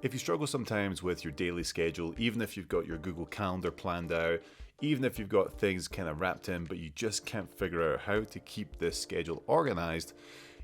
If you struggle sometimes with your daily schedule, even if you've got your Google Calendar planned out, even if you've got things kind of wrapped in, but you just can't figure out how to keep this schedule organized,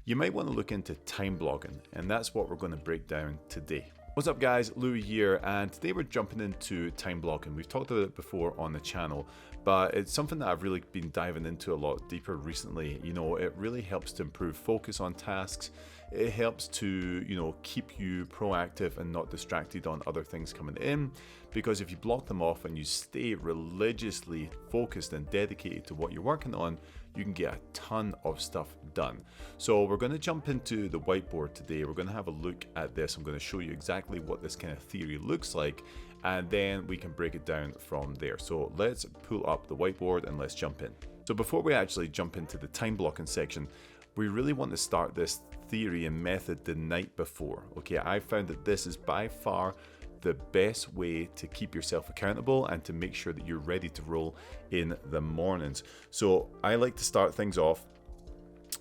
you might want to look into time blocking, and that's what we're going to break down today. What's up guys, Lewi here, and today we're jumping into time blocking. We've talked about it before on the channel, but it's something that I've really been diving into a lot deeper recently. You know, it really helps to improve focus on tasks. It helps to, keep you proactive and not distracted on other things coming in, because if you block them off and you stay religiously focused and dedicated to what you're working on, you can get a ton of stuff done. So we're going to jump into the whiteboard today. We're going to have a look at this. I'm going to show you exactly what this kind of theory looks like, and then we can break it down from there. So let's pull up the whiteboard and let's jump in. So before we actually jump into the time blocking section, we really want to start this theory and method the night before. Okay, I found that this is by far the best way to keep yourself accountable and to make sure that you're ready to roll in the mornings. So I like to start things off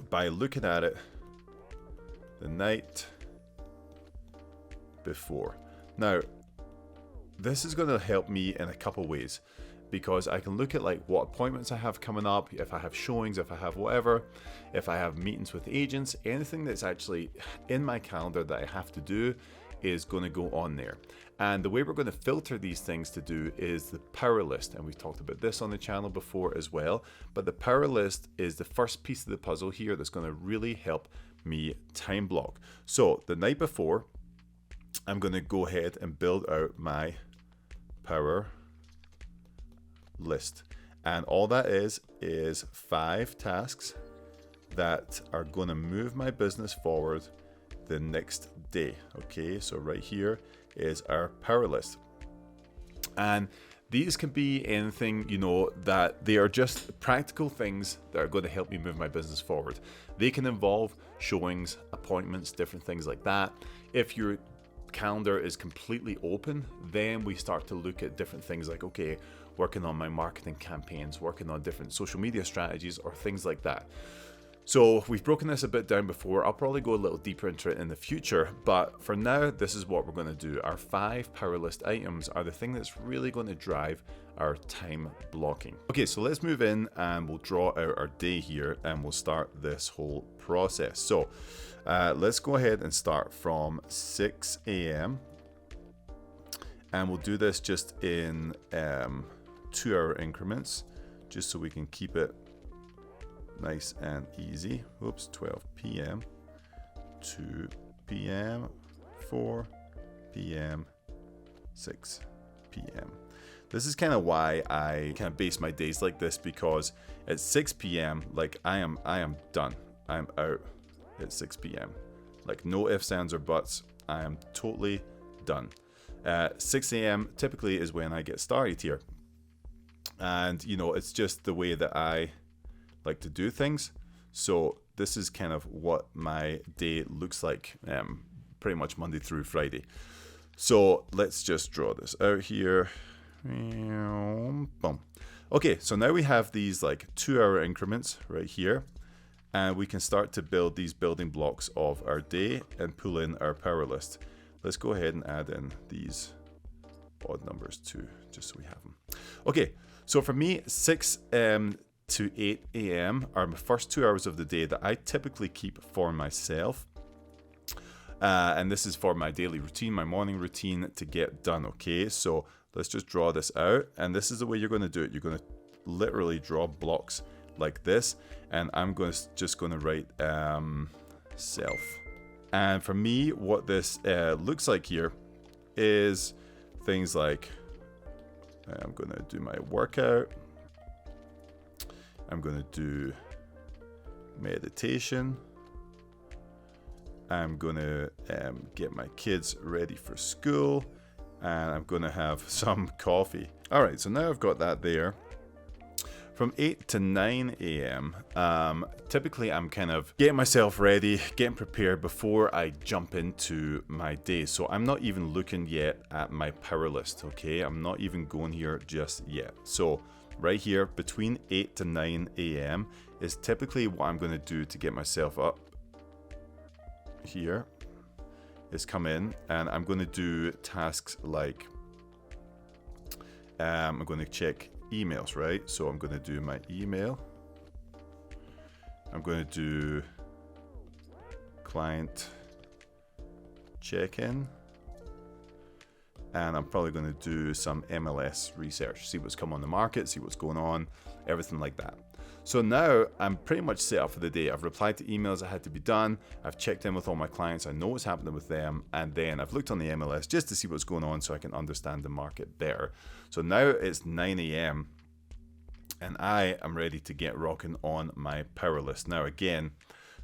by looking at it the night before. Now, this is going to help me in a couple ways, because I can look at like what appointments I have coming up, if I have showings, if I have whatever, if I have meetings with agents, anything that's actually in my calendar that I have to do is going to go on there. And the way we're going to filter these things to do is the power list. And we've talked about this on the channel before as well. But the power list is the first piece of the puzzle here that's going to really help me time block. So the night before, I'm going to go ahead and build out my power list. And all that is 5 tasks that are going to move my business forward the next day. Okay, so right here is our power list, and these can be anything, that they are just practical things that are going to help me move my business forward. They can involve showings, appointments, different things like that. If your calendar is completely open, then we start to look at different things like, okay, working on my marketing campaigns, working on different social media strategies or things like that. So we've broken this a bit down before. I'll probably go a little deeper into it in the future, but for now, this is what we're going to do. Our 5 power list items are the thing that's really going to drive our time blocking. Okay, so let's move in and we'll draw out our day here and we'll start this whole process. So let's go ahead and start from 6 a.m. and we'll do this just in 2-hour increments, just so we can keep it nice and easy. Oops, 12 p.m., 2 p.m., 4 p.m., 6 p.m. This is kind of why I kind of base my days like this, because at 6 p.m., like I am done. I'm out at 6 p.m. Like no ifs, ands, or buts. I am totally done. 6 a.m. typically is when I get started here. And, it's just the way that I like to do things. So this is kind of what my day looks like, pretty much Monday through Friday. So let's just draw this out here. Boom. Okay, so now we have these like 2-hour increments right here, and we can start to build these building blocks of our day and pull in our power list. Let's go ahead and add in these odd numbers too, just so we have them. Okay, so for me, 6 to 8 a.m. are my first 2 hours of the day that I typically keep for myself. And this is for my daily routine, my morning routine to get done. Okay, so let's just draw this out. And this is the way you're going to do it. You're going to literally draw blocks like this. And I'm just going to write self. And for me, what this looks like here is things like I'm going to do my workout. I'm going to do meditation. I'm going to get my kids ready for school. And I'm going to have some coffee. All right, so now I've got that there. From 8 to 9 a.m., typically I'm kind of getting myself ready, getting prepared before I jump into my day. So I'm not even looking yet at my power list, okay? I'm not even going here just yet. So right here, between 8 to 9 a.m. is typically what I'm going to do to get myself up here is come in and I'm going to do tasks like I'm going to check emails, right? So I'm going to do my email. I'm going to do client check-in. And I'm probably going to do some MLS research, see what's come on the market, see what's going on, everything like that. So now I'm pretty much set up for the day. I've replied to emails that had to be done. I've checked in with all my clients. I know what's happening with them. And then I've looked on the MLS just to see what's going on so I can understand the market better. So now it's 9 a.m. and I am ready to get rocking on my power list. Now, again,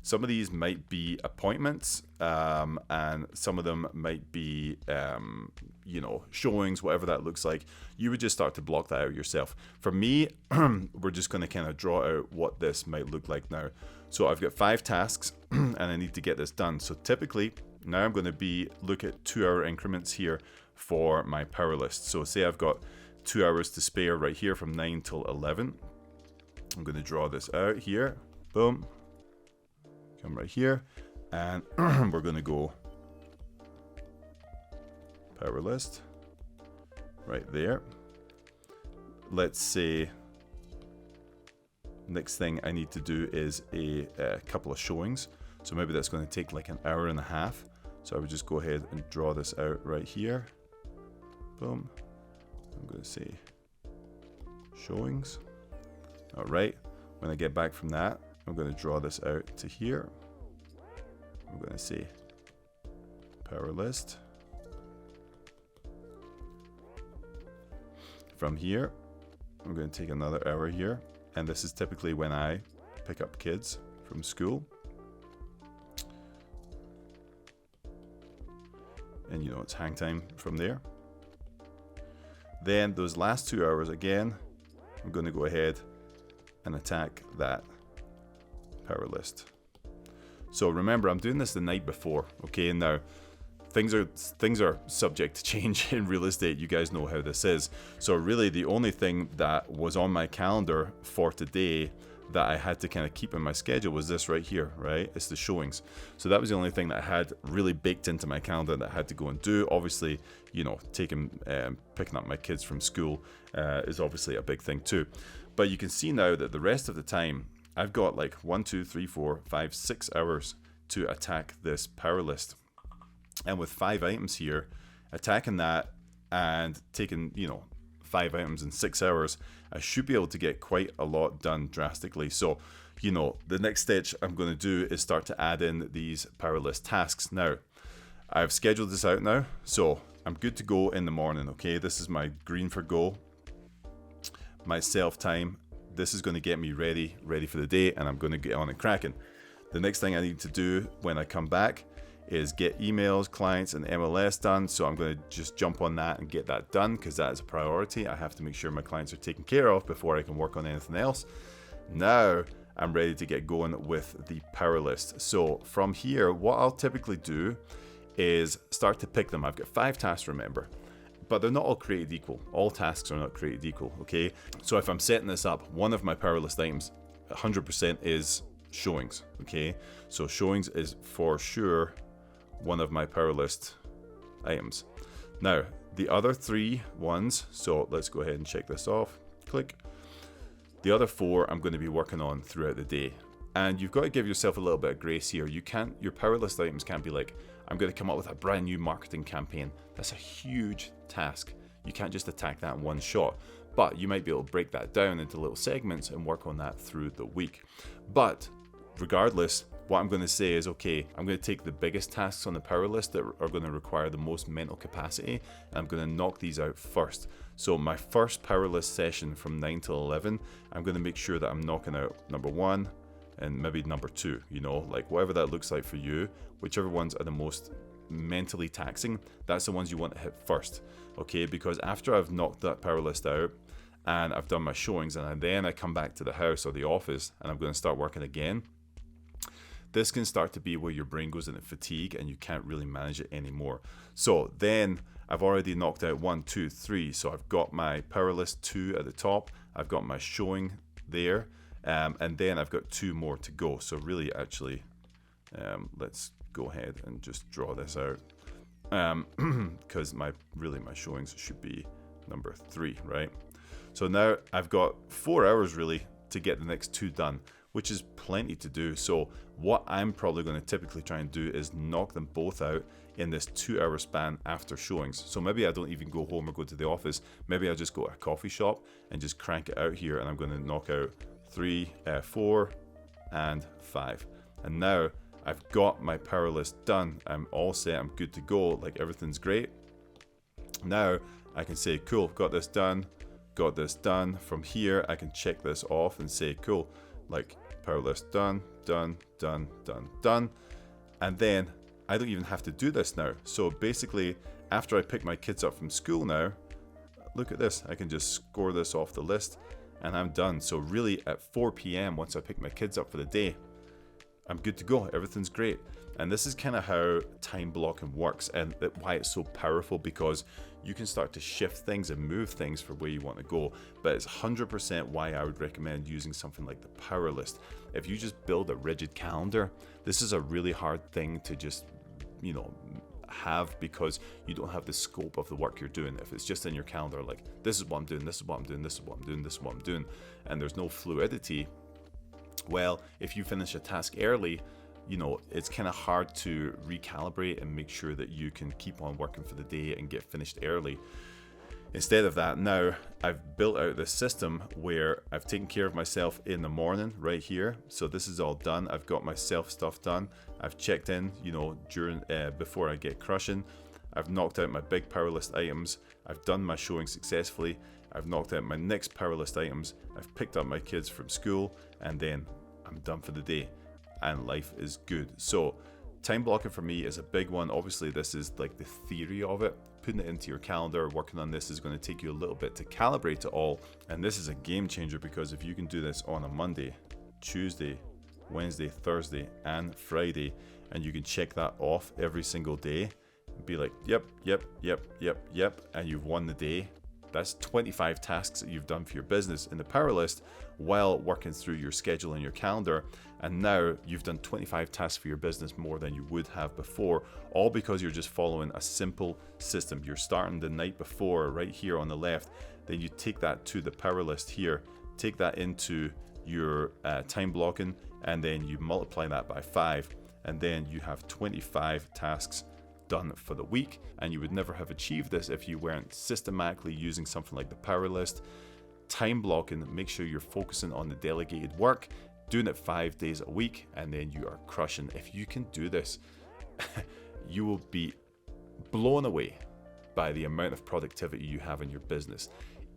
some of these might be appointments, and some of them might be, showings, whatever that looks like. You would just start to block that out yourself. For me, we're just going to kind of draw out what this might look like now. So I've got 5 tasks, and I need to get this done. So typically, now I'm going to look at 2-hour increments here for my power list. So say I've got 2 hours to spare right here from 9 till 11. I'm going to draw this out here. Boom. Come right here, and we're going to go power list right there. Let's say next thing I need to do is a couple of showings. So maybe that's going to take like an hour and a half. So I would just go ahead and draw this out right here. Boom. I'm going to say showings. All right. When I get back from that, I'm going to draw this out to here. I'm going to say power list. From here, I'm going to take another hour here. And this is typically when I pick up kids from school. And it's hang time from there. Then those last 2 hours again, I'm going to go ahead and attack that power list. So remember, I'm doing this the night before, okay? Now things are subject to change in real estate. You guys know how this is. So really the only thing that was on my calendar for today that I had to kind of keep in my schedule was this right here, right? It's the showings. So that was the only thing that I had really baked into my calendar that I had to go and do. Obviously, picking up my kids from school is obviously a big thing too. But you can see now that the rest of the time I've got like 1, 2, 3, 4, 5, 6 hours to attack this power list. And with 5 items here, attacking that and taking, 5 items in 6 hours, I should be able to get quite a lot done drastically. So, the next stage I'm going to do is start to add in these power list tasks. Now, I've scheduled this out now, so I'm good to go in the morning, okay? This is my green for go, my self time. This is going to get me ready for the day, and I'm going to get on and cracking. The next thing I need to do when I come back is get emails, clients, and MLS done. So I'm going to just jump on that and get that done because that is a priority. I have to make sure my clients are taken care of before I can work on anything else. Now I'm ready to get going with the power list. So from here, what I'll typically do is start to pick them. I've got 5 tasks, remember, but they're not all created equal. All tasks are not created equal, okay? So if I'm setting this up, one of my power list items, 100% is showings, okay? So showings is for sure one of my power list items. Now, the other 3 ones, so let's go ahead and check this off. Click. The other 4 I'm going to be working on throughout the day. And you've got to give yourself a little bit of grace here. Your power list items can't be like, I'm going to come up with a brand new marketing campaign. That's a huge task. You can't just attack that in one shot. But you might be able to break that down into little segments and work on that through the week. But regardless, what I'm going to say is, okay, I'm going to take the biggest tasks on the power list that are going to require the most mental capacity, and I'm going to knock these out first. So my first power list session from 9 till 11, I'm going to make sure that I'm knocking out number 1 and maybe number 2, like whatever that looks like for you, whichever ones are the most mentally taxing, that's the ones you want to hit first, okay? Because after I've knocked that power list out and I've done my showings and then I come back to the house or the office and I'm going to start working again, this can start to be where your brain goes into fatigue and you can't really manage it anymore. So then I've already knocked out 1, 2, 3. So I've got my power list 2 at the top. I've got my showing there. And then I've got 2 more to go. So really, actually, let's go ahead and just draw this out. Because my showings should be number 3, right? So now I've got 4 hours really to get the next 2 done, which is plenty to do. So what I'm probably going to typically try and do is knock them both out in this 2-hour span after showings. So maybe I don't even go home or go to the office. Maybe I'll just go to a coffee shop and just crank it out here, and I'm going to knock out 3, 4, and 5. And now I've got my power list done. I'm all set. I'm good to go. Like, everything's great. Now I can say, cool, got this done. Got this done. From here, I can check this off and say, cool, like, power list done, done, done, done, done. And then I don't even have to do this now. So basically, after I pick my kids up from school now, look at this. I can just score this off the list and I'm done. So really at 4 p.m. once I pick my kids up for the day, I'm good to go. Everything's great. And this is kind of how time blocking works, and why it's so powerful, because you can start to shift things and move things for where you want to go. But it's 100% why I would recommend using something like the power list. If you just build a rigid calendar, this is a really hard thing to just, have, because you don't have the scope of the work you're doing. If it's just in your calendar, like, this is what I'm doing, this is what I'm doing, this is what I'm doing, this is what I'm doing, and there's no fluidity, well, if you finish a task early, it's kind of hard to recalibrate and make sure that you can keep on working for the day and get finished early. Instead of that, now I've built out this system where I've taken care of myself in the morning right here. So this is all done. I've got my self stuff done. I've checked in, during before I get crushing. I've knocked out my big power list items. I've done my showing successfully. I've knocked out my next power list items. I've picked up my kids from school, and then I'm done for the day. And life is good. So time blocking for me is a big one. Obviously, this is like the theory of it. Putting it into your calendar, working on this is going to take you a little bit to calibrate it all. And this is a game changer, because if you can do this on a Monday, Tuesday, Wednesday, Thursday, and Friday, and you can check that off every single day, be like, yep, and you've won the day. That's 25 tasks that you've done for your business in the power list while working through your schedule and your calendar. And now you've done 25 tasks for your business more than you would have before, all because you're just following a simple system. You're starting the night before right here on the left. Then you take that to the power list here, take that into your time blocking, and then you multiply that by 5. And then you have 25 tasks done for the week. And you would never have achieved this if you weren't systematically using something like the power list. Time blocking, make sure you're focusing on the delegated work, doing it 5 days a week, and then you are crushing. If you can do this, you will be blown away by the amount of productivity you have in your business.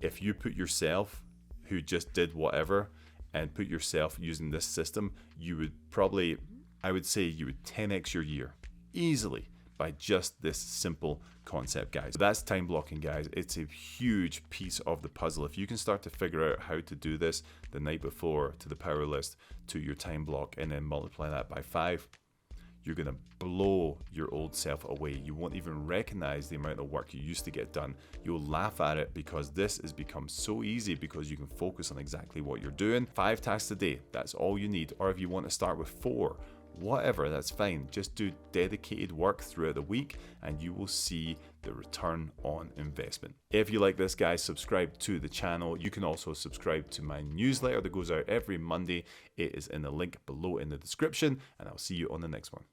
If you put yourself, who just did whatever, and put yourself using this system, you would probably, I would say you would 10x your year easily by just this simple concept, guys. So that's time blocking, guys. It's a huge piece of the puzzle. If you can start to figure out how to do this the night before, to the power list, to your time block, and then multiply that by 5, you're gonna blow your old self away. You won't even recognize the amount of work you used to get done. You'll laugh at it, because this has become so easy, because you can focus on exactly what you're doing. 5 tasks a day, that's all you need. Or if you want to start with 4, whatever, that's fine. Just do dedicated work throughout the week and you will see the return on investment. If you like this, guys, subscribe to the channel. You can also subscribe to my newsletter that goes out every Monday. It is in the link below in the description, and I'll see you on the next one.